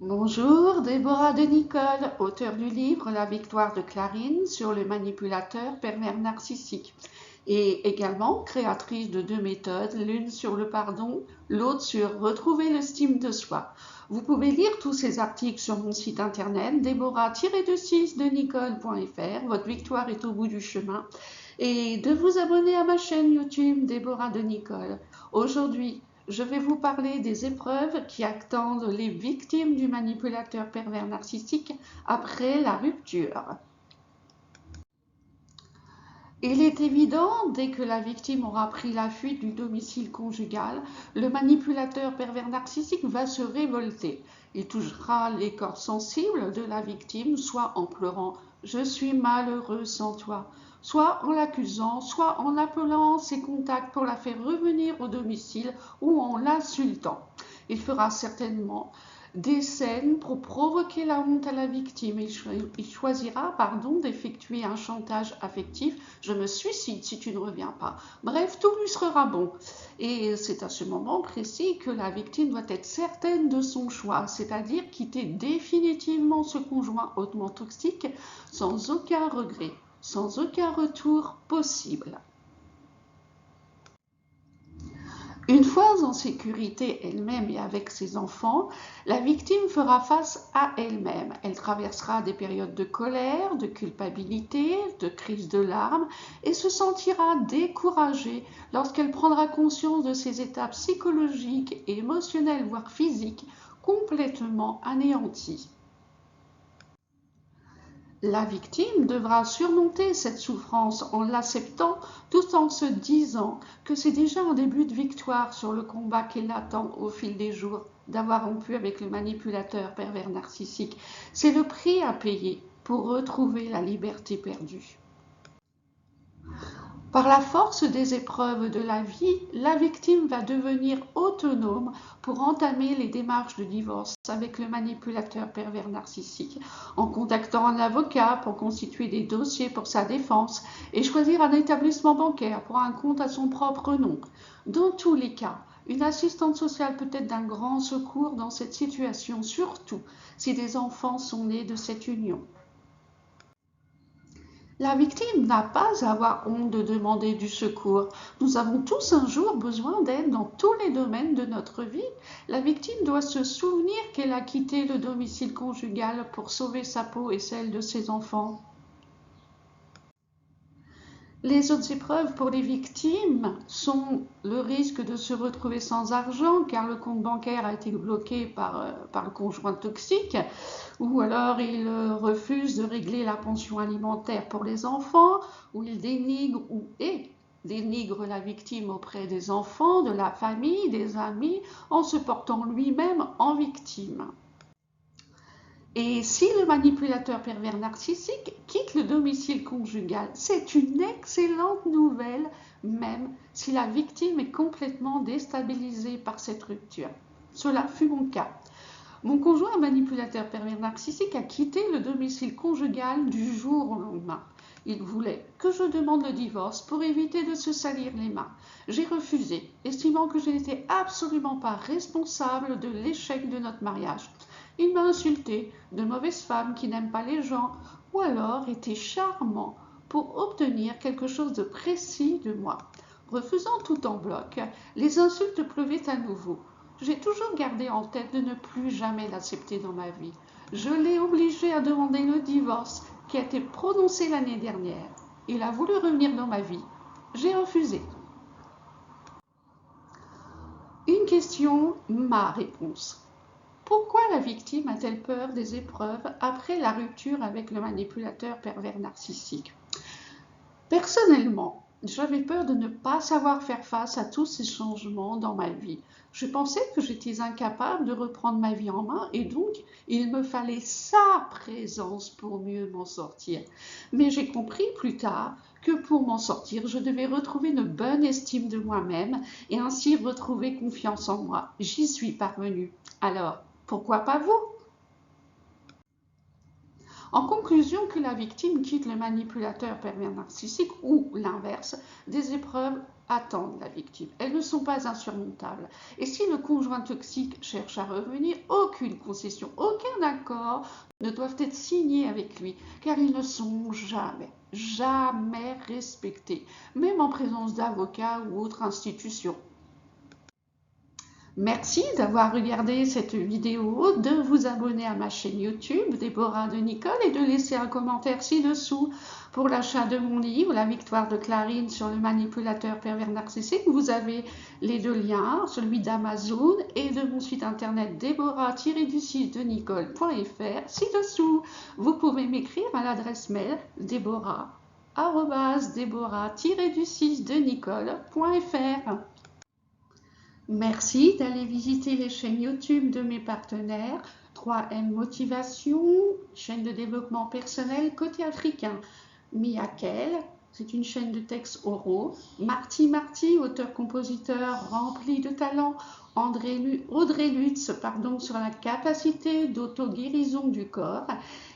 Bonjour, Déborah de Nicole, auteure du livre La victoire de Clarine sur le manipulateur pervers narcissique et également créatrice de deux méthodes, l'une sur le pardon, l'autre sur retrouver l'estime de soi. Vous pouvez lire tous ces articles sur mon site internet déborah-de-nicole.fr. Votre victoire est au bout du chemin et de vous abonner à ma chaîne YouTube Déborah de Nicole. Aujourd'hui, je vais vous parler des épreuves qui attendent les victimes du manipulateur pervers narcissique après la rupture. Il est évident, dès que la victime aura pris la fuite du domicile conjugal, le manipulateur pervers narcissique va se révolter. Il touchera les cordes sensibles de la victime, soit en pleurant « je suis malheureux sans toi », soit en l'accusant, soit en appelant ses contacts pour la faire revenir au domicile ou en l'insultant. Il fera certainement des scènes pour provoquer la honte à la victime. Il choisira d'effectuer un chantage affectif. Je me suicide si tu ne reviens pas. Bref, tout lui sera bon. Et c'est à ce moment précis que la victime doit être certaine de son choix, c'est-à-dire quitter définitivement ce conjoint hautement toxique sans aucun regret, sans aucun retour possible. Une fois en sécurité elle-même et avec ses enfants, la victime fera face à elle-même. Elle traversera des périodes de colère, de culpabilité, de crise de larmes et se sentira découragée lorsqu'elle prendra conscience de ses états psychologiques, émotionnelles, voire physiques, complètement anéanties. La victime devra surmonter cette souffrance en l'acceptant tout en se disant que c'est déjà un début de victoire sur le combat qui l'attend au fil des jours d'avoir rompu avec le manipulateur pervers narcissique. C'est le prix à payer pour retrouver la liberté perdue. Par la force des épreuves de la vie, la victime va devenir autonome pour entamer les démarches de divorce avec le manipulateur pervers narcissique, en contactant un avocat pour constituer des dossiers pour sa défense et choisir un établissement bancaire pour un compte à son propre nom. Dans tous les cas, une assistante sociale peut être d'un grand secours dans cette situation, surtout si des enfants sont nés de cette union. La victime n'a pas à avoir honte de demander du secours. Nous avons tous un jour besoin d'aide dans tous les domaines de notre vie. La victime doit se souvenir qu'elle a quitté le domicile conjugal pour sauver sa peau et celle de ses enfants. Les autres épreuves pour les victimes sont le risque de se retrouver sans argent car le compte bancaire a été bloqué par le conjoint toxique, ou alors il refuse de régler la pension alimentaire pour les enfants, ou il dénigre la victime auprès des enfants, de la famille, des amis, en se portant lui-même en victime. Et si le manipulateur pervers narcissique quitte le domicile conjugal, c'est une excellente nouvelle, même si la victime est complètement déstabilisée par cette rupture. Cela fut mon cas. Mon conjoint manipulateur pervers narcissique a quitté le domicile conjugal du jour au lendemain. Il voulait que je demande le divorce pour éviter de se salir les mains. J'ai refusé, estimant que je n'étais absolument pas responsable de l'échec de notre mariage. Il m'a insulté de mauvaise femme qui n'aime pas les gens, ou alors était charmant pour obtenir quelque chose de précis de moi. Refusant tout en bloc, les insultes pleuvaient à nouveau. J'ai toujours gardé en tête de ne plus jamais l'accepter dans ma vie. Je l'ai obligé à demander le divorce qui a été prononcé l'année dernière. Il a voulu revenir dans ma vie. J'ai refusé. Une question, ma réponse. Pourquoi la victime a-t-elle peur des épreuves après la rupture avec le manipulateur pervers narcissique? Personnellement, j'avais peur de ne pas savoir faire face à tous ces changements dans ma vie. Je pensais que j'étais incapable de reprendre ma vie en main et donc il me fallait sa présence pour mieux m'en sortir. Mais j'ai compris plus tard que pour m'en sortir, je devais retrouver une bonne estime de moi-même et ainsi retrouver confiance en moi. J'y suis parvenue. Alors, pourquoi pas vous? En conclusion, que la victime quitte le manipulateur pervers narcissique ou l'inverse, des épreuves attendre la victime. Elles ne sont pas insurmontables. Et si le conjoint toxique cherche à revenir, aucune concession, aucun accord ne doivent être signés avec lui, car ils ne sont jamais respectés, même en présence d'avocats ou autres institutions. Merci d'avoir regardé cette vidéo, de vous abonner à ma chaîne YouTube, Déborah de Nicole, et de laisser un commentaire ci-dessous. Pour l'achat de mon livre, La victoire de Clarine sur le manipulateur pervers narcissique, vous avez les deux liens, celui d'Amazon et de mon site internet Déborah-du-6-de-Nicole.fr ci-dessous. Vous pouvez m'écrire à l'adresse mail Déborah-du-6-de-Nicole.fr. Merci d'aller visiter les chaînes YouTube de mes partenaires, 3M Motivation, chaîne de développement personnel côté africain, Miakel, c'est une chaîne de textes oraux, Marty, auteur-compositeur rempli de talent, Audrey Lutz, sur la capacité d'auto-guérison du corps,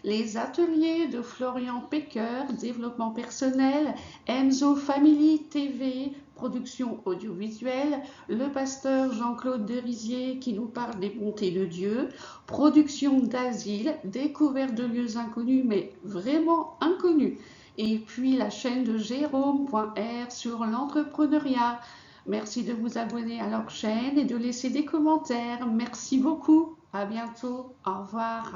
les ateliers de Florian Pecker, développement personnel, Enzo Family TV, production audiovisuelle, le pasteur Jean-Claude Derisier qui nous parle des bontés de Dieu, production d'asile, découverte de lieux inconnus mais vraiment inconnus, et puis la chaîne de Jérôme.r sur l'entrepreneuriat. Merci de vous abonner à leur chaîne et de laisser des commentaires. Merci beaucoup. À bientôt. Au revoir.